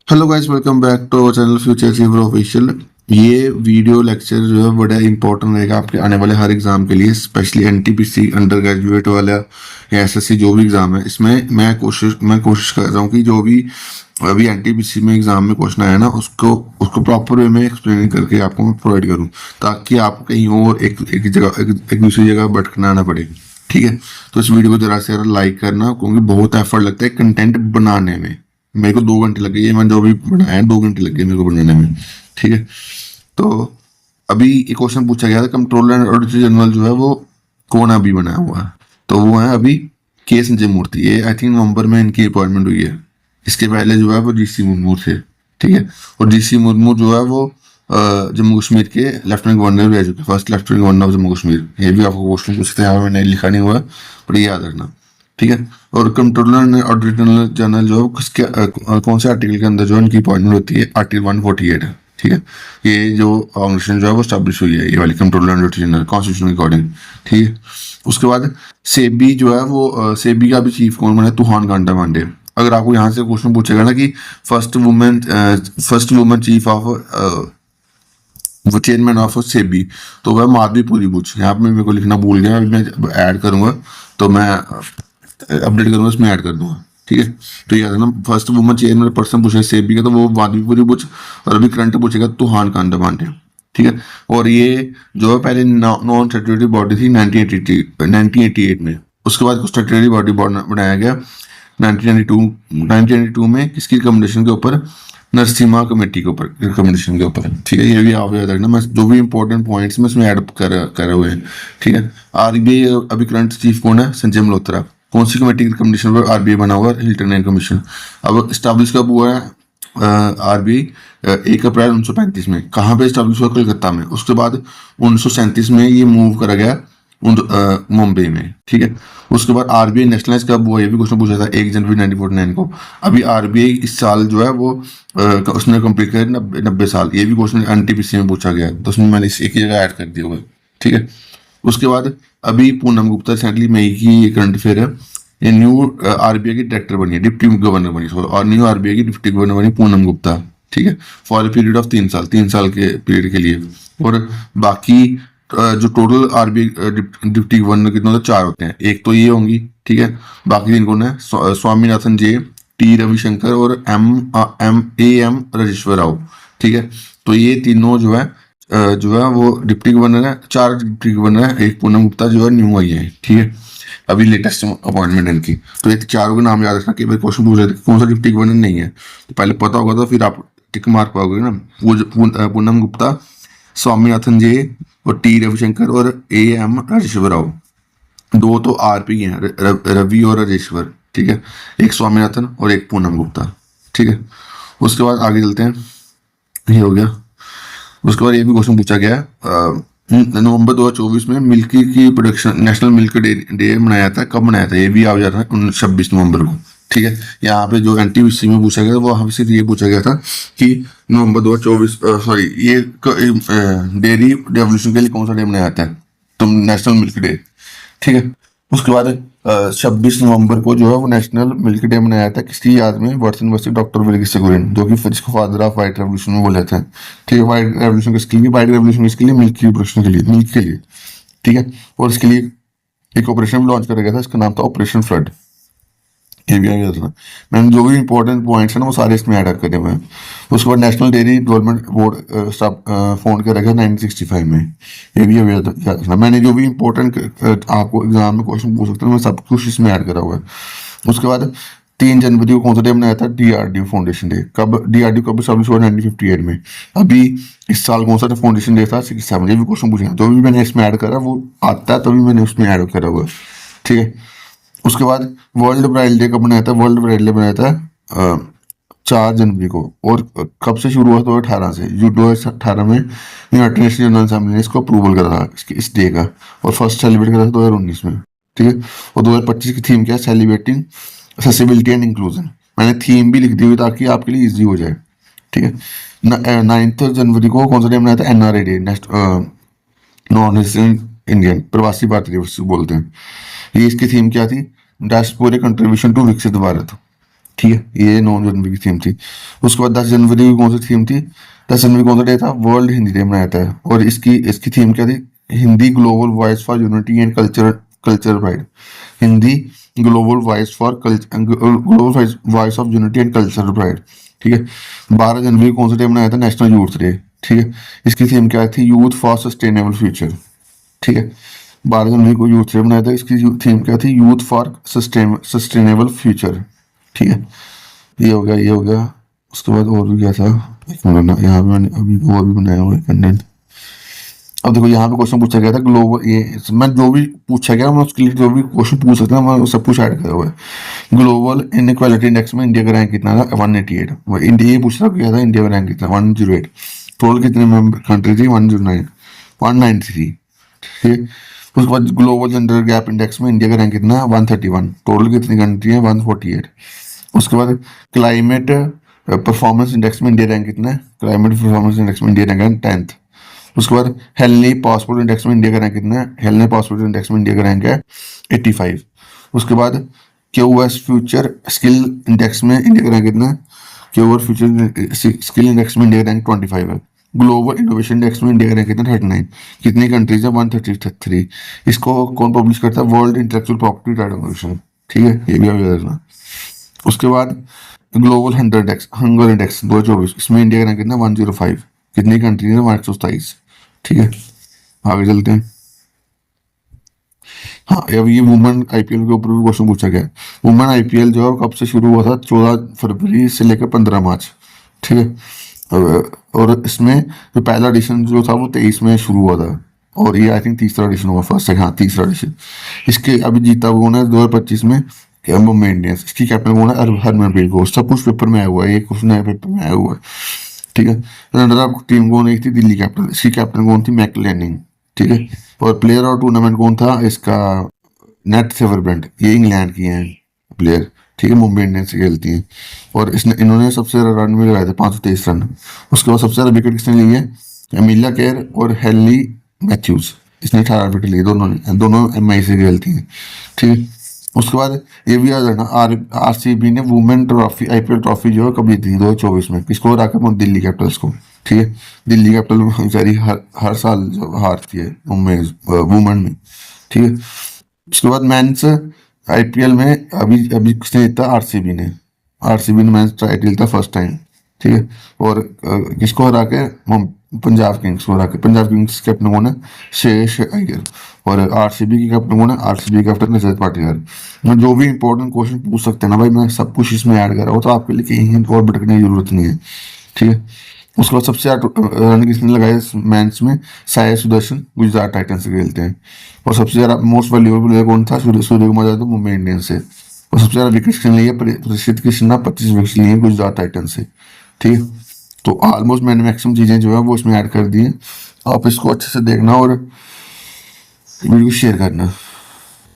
Hello guys, welcome back to our channel future achiever official. ये video lecture जो है बड़ा इंपॉर्टेंट रहेगा आपके आने वाले हर एग्जाम के लिए, स्पेशली एनटीपीसी अंडर ग्रेजुएट वाला या एसएससी जो भी एग्जाम है। इसमें मैं कोशिश कर रहा हूँ कि जो भी अभी एनटीपीसी में एग्जाम में क्वेश्चन आया ना, उसको उसको प्रॉपर वे में एक्सप्लेन करके आपको मैं प्रोवाइड करूँ, ताकि आपको कहीं और एक दूसरी जगह भटकना ना पड़े। ठीक है, तो इस वीडियो को जरा से जरा लाइक करना, क्योंकि बहुत एफर्ट लगता है कंटेंट बनाने में। मेरे को 2 घंटे लगे, ये मैंने जो भी बनाया है 2 घंटे लगे मेरे को बनाने में। ठीक है, तो अभी एक क्वेश्चन पूछा गया था, कंट्रोलर एंड ऑडिटर जनरल जो है वो कौन अभी बनाया हुआ है, तो वो है अभी के संजय मूर्ति। ये आई थिंक नवंबर में इनकी अपॉइंटमेंट हुई है। इसके पहले जो है वो जीसी मुर्मू थे। ठीक है, और जीसी मुर्मू जो है वो जम्मू कश्मीर के लेफ्टिनेंट गवर्नर रह चुके, first lieutenant governor of Jammu Kashmir. ये भी आपको क्वेश्चन पूछते हैं, मैंने लिखा नहीं हुआ, पर ये याद रखना। ठीक है, और कंट्रोलर और ऑडिटर जनरल जो है किसके कौन से आर्टिकल के अंदर जो इनकी अपॉइंटमेंट होती है, आर्टिकल 148 है। ठीक है, ये जो ऑर्गेनाइजेशन जो है वो स्टैब्लिश हुई है, ये वाली controller and auditor general constitution के अकॉर्डिंग। ठीक है, उसके बाद सेबी जो है वो सेबी का भी चीफ कौन बना है, तूफान कांडा पांडे। अगर आपको यहाँ से क्वेश्चन पूछेगा ना कि फर्स्ट वुमेन चीफ ऑफ वो चेयरमैन ऑफ सेबी, तो वह माधवीपुरी बुच। यहाँ पे मेरे को लिखना भूल गया, अभी मैं ऐड करूंगा, तो मैं अपडेट करूंगा, उसमें ऐड कर दूंगा। ठीक है, तो याद है ना, फर्स्ट वुमन चेयरमैन पर्सन पूछेगा सेबी का, तो वो माधवीपुरी बुच। और अभी करंट पूछेगा तूहान कांडा पांडे। ठीक है, और ये जो है पहले नॉन स्टैट्यूटरी बॉडी थी 1988 में। उसके बाद स्टैट्यूटरी बॉडी बनाया गया 1992 में, किसकी रिकमेंडेशन के ऊपर, नरसिम्हा कमेटी के ऊपर रिकमेंडेशन के ऊपर। ठीक है, ये भी आप याद रखना, मैं जो भी इंपॉर्टेंट पॉइंट्स में इसमें ऐड कर हुए हैं। ठीक है, आरबीआई अभी करंट चीफ कौन है, संजय मल्होत्रा। कौन सी कमेटी की रिकमेंडेशन पर आरबीआई बना हुआ, हिल्टन एंड कमीशन। अब स्टैब्लिश कब हुआ है आरबीआई, 1 अप्रैल 1935 में। कहाँ पे स्टैब्लिश हुआ, कलकत्ता में। उसके बाद 1937 में ये मूव करा गया मुंबई में। ठीक है, उसके बाद आरबीआई नेशनलाइज कब हुआ, ये भी क्वेश्चन पूछा था 1 जनवरी 1949 को। अभी आरबीआई इस साल जो है वो उसने कंप्लीट कर 90 साल। ये भी क्वेश्चन एनटीपीसी में पूछा गया है, तो उसमें मैंने एक ही जगह ऐड कर दिया हुआ है। ठीक है, उसके बाद अभी पूनम गुप्ता रिसेंटली मई की करंट अफेयर है, ये न्यू आरबीआई की डायरेक्टर बनी है, डिप्टी गवर्नर बनी, और न्यू आरबीआई की डिप्टी गवर्नर बनी पूनम गुप्ता। ठीक है, फॉर ए पीरियड ऑफ 3 साल, 3 साल के पीरियड के लिए। और बाकी जो टोटल आरबीआई डिप्टी गवर्नर कितने होते हैं, 4 होते हैं। एक तो ये होंगी, ठीक है, बाकी 3 कौन है, स्वामीनाथन जे, टी रविशंकर और एम राजेश्वर राव। ठीक है, तो ये तीनों जो है वो डिप्टी गवर्नर है, 4 डिप्टी गवर्नर है, एक पूनम गुप्ता जो है न्यू आई है। ठीक है, अभी लेटेस्ट अपॉइंटमेंट इनकी। तो ये चारों के नाम याद रखना, कि भाई क्वेश्चन पूछ रहे थे कौन सा डिप्टी गवर्नर नहीं है, तो पहले पता होगा तो फिर आप टिक मार्क पाओगे ना। पूनम गुप्ता, स्वामीनाथन जे और टी रविशंकर और एम राजेश्वर राव। 2 तो आरपी हैं, रवि और राजेश्वर। ठीक है, एक स्वामीनाथन और एक पूनम गुप्ता। ठीक है, उसके बाद आगे चलते हैं, ये हो गया। उसके बाद ये भी क्वेश्चन पूछा गया नवंबर 2024 में मिल्की की प्रोडक्शन, नेशनल मिल्क डे मनाया था। कब मनाया था, ये भी आप जाना है 26 नवंबर को। ठीक है, यहाँ पे जो एनटीपीसी में पूछा गया था, वो वहाँ से ये पूछा गया था कि नवंबर 2024 सॉरी ये डेयरी रेवोल्यूशन के लिए कौन सा डे मनाया जाता है, तो नेशनल मिल्क डे। ठीक है, उसके बाद 26 नवंबर को जो है वो नेशनल मिल्क डे मनाया था, किसकी याद में, वर्सन वर्सी डॉक्टर विल्की सेगुरिन, जो कि जिसको फादर ऑफ व्हाइट रेवोल्यूशन में बोले थे। ठीक है, व्हाइट रेवोल्यूशन किसके लिए, व्हाइट रेवोल्यूशन किसके लिए, मिल्क की प्रोडक्शन के लिए, मिल्क के लिए। ठीक है, और इसके लिए एक ऑपरेशन भी लॉन्च करा गया था, इसका नाम था ऑपरेशन फ्लड। ये भी आगे था, मैंने जो भी इंपॉर्टेंट पॉइंट्स है ना वो सारे इसमें ऐड करे हुए हैं। उसके बाद national dairy development board found किया गया 1965 में। ये भी याद रखना, मैंने जो भी इंपॉर्टेंट आपको एग्जाम में क्वेश्चन पूछ सकते हैं, मैं सब कुछ इसमें ऐड करा हुआ है। उसके बाद 3 जनवरी को कौन सा डे मनाया था, डीआरडीओ फाउंडेशन डे। कब डीआरडीओ कब स्टैब्लिश हुआ, 1958 में। अभी इस साल कौन सा फाउंडेशन डे था, 67। ये भी क्वेश्चन पूछेंगे, जो भी मैंने इसमें ऐड करा वो आता है, तभी मैंने उसमें ऐड करा हुआ है। ठीक है, उसके बाद वर्ल्ड ब्राइल डे कब बनाया था, वर्ल्ड ब्राइल डे बनाया था 4 जनवरी को। और कब से शुरू हुआ, 2018 से। 2018 में यूनाइटेड नेशन जनरल असेंबली ने इसको अप्रूवल करा था, इस डे का। और फर्स्ट सेलिब्रेट करा था 2019 में। ठीक है, और 2025 की थीम क्या है, सेलिब्रेटिंग एक्सेसिबिलिटी एंड इंक्लूजन। मैंने थीम भी लिख दी हुई ताकि आपके लिए ईजी हो जाए। ठीक है, 9 जनवरी को कौन सा डे बनाया था, NRA day, non resident Indian, प्रवासी भारतीय दिवस बोलते हैं। ये इसकी थीम क्या थी, डायस्पोरिक कंट्रीब्यूशन टू विकसित भारत। ठीक है, ये 9 जनवरी की थीम थी। उसके बाद 10 जनवरी की कौन सी थीम थी? 10 जनवरी कौन सा डे था? वर्ल्ड हिंदी डे मनाया था। और इसकी इसकी थीम क्या थी? Hindi global voice for unity and culture pride. Hindi global voice for global voice of unity and cultural pride. ठीक है। 12 जनवरी को कौन सा डे मनाया था? National youth day. ठीक है। इसकी थीम क्या थी? Youth for sustainable future. ठीक है। 12 जनवरी को यूथ डे मनाया था। इसकी थीम क्या थी? Youth for sustainable future. ठीक है, ये हो गया, ये हो गया। उसके बाद और भी क्या था? एक मिनट ना, यहाँ पे मैंने अभी और भी बनाया हुआ है कंटेंट। अब देखो यहाँ पे क्वेश्चन पूछा गया था ग्लोबल, ये मैं जो भी पूछा गया मैं उसके लिए जो भी क्वेश्चन पूछ सकता हूँ मैं सब कुछ ऐड करा हुआ है। ग्लोबल इनइक्वालिटी इंडेक्स में इंडिया का रैंक कितना था? 188। इंडिया ये पूछ रहा गया था इंडिया का रैंक कितना? 108। टोटल कितने मेंबर कंट्री थी? 109 193। ठीक है। उसके बाद ग्लोबल जेंडर गैप इंडेक्स में इंडिया का रैंक कितना है? 131। टोटल कितनी कंट्री है? 148। उसके बाद क्लाइमेट परफॉर्मेंस इंडेक्स में इंडिया रैंक कितना है? क्लाइमेट परफॉर्मेंस इंडेक्स में इंडिया रैंक है 10th। उसके बाद हेल्नी पासपोर्ट इंडेक्स में इंडिया का रैंक कितना है? हेल्नी पासपोर्ट इंडेक्स में इंडिया का रैंक है 85। उसके बाद क्यूएस फ्यूचर स्किल इंडेक्स में इंडिया का रैंक कितना है? क्यूएस फ्यूचर स्किल इंडेक्स में इंडिया का रैंक 25 है। ग्लोबल इनोवेशन इंडेक्स में इंडिया का रैंक कितना? 39। कितनी कंट्रीज है? 133। इसको कौन पब्लिश करता है? World intellectual property right organisation. ठीक है, ये भी आप याद रखना। उसके बाद ग्लोबल हंगर इंडेक्स 2024, इसमें इंडिया का रैंक कितना? 105। कितनी कंट्री है? 127। ठीक है, आगे चलते हैं। हाँ, अब ये वुमेन आईपीएल के ऊपर भी क्वेश्चन पूछा गया है। वुमेन आईपीएल जो है कब से शुरू हुआ था? 14 फरवरी से लेकर 15 मार्च। ठीक है। और इसमें जो पहला एडिशन जो था वो 23 में शुरू हुआ था, और ये आई थिंक तीसरा एडिशन हुआ। फर्स्ट है, हाँ तीसरा एडिशन। इसके अभी जीता हुआ है 2025 में मुंबई इंडियंस। इसकी कैप्टन कौन है? हरमनप्रीत कौर। सब कुछ पेपर में आया हुआ है, ये क्वेश्चन नया पेपर में आया हुआ है। ठीक है। रनर अप टीम कौन एक थी? दिल्ली कैपिटल। इसकी कैप्टन कौन थी? मैकलेनिंग। ठीक है। और प्लेयर और टूर्नामेंट कौन था इसका? नेट सेवरब्रेंट। ये इंग्लैंड की हैं प्लेयर। ठीक है, मुंबई इंडियंस से खेलती हैं। और इसने इन्होंने सबसे ज्यादा रन भी लगाए थे, 523 रन। उसके बाद सबसे ज्यादा विकेट किसने ली है? एमिलिया केयर और हेनली मैथ्यूज। इसने 18 विकेट लिए, दोनों एमआई से खेलती हैं। ठीक है। उसके बाद ये भी याद रखना, आरसीबी ने वुमेन ट्रॉफी आईपीएल ट्रॉफी जो है कब जीती थी? 2024 में। किसको हरा कर? दिल्ली कैपिटल्स को। ठीक है। दिल्ली कैपिटल बेचारी हर साल जो हारती है वुमेन में। ठीक है। उसके बाद मेंस आईपीएल में अभी अभी किसने जीता? आरसीबी ने। आरसीबी ने मेंस टाइटल जीता फर्स्ट टाइम। ठीक है। और किसको हरा के? पंजाब किंग्स को हरा के। पंजाब किंग्स कैप्टन कौन है? श्रेयस अय्यर। और आरसीबी की कैप्टन कौन है? RCB captain Rajat Patidar. मैं जो भी इंपॉर्टेंट क्वेश्चन पूछ सकते हैं ना भाई, मैं सब कुछ इसमें ऐड कर रहा हूँ, तो आपके लिए कहीं और भटकने की जरूरत नहीं है। ठीक है। उसके बाद सबसे ज्यादा रन किसने लगाए मैच में? साई सुदर्शन, गुजरात टाइटन से खेलते हैं। और सबसे ज्यादा मोस्ट वैल्यूएबल प्लेयर कौन था? सूर्य कुमार यादव, मुंबई इंडियंस से। और सबसे ज्यादा विकेट किसने लिए? प्रसिद्ध कृष्णा, 25 विकेट लिए गुजरात टाइटन से। ठीक है। तो ऑलमोस्ट मैंने मैक्सिमम चीजें जो है वो इसमें ऐड कर दी हैं। आप इसको अच्छे से देखना और वीडियो शेयर करना।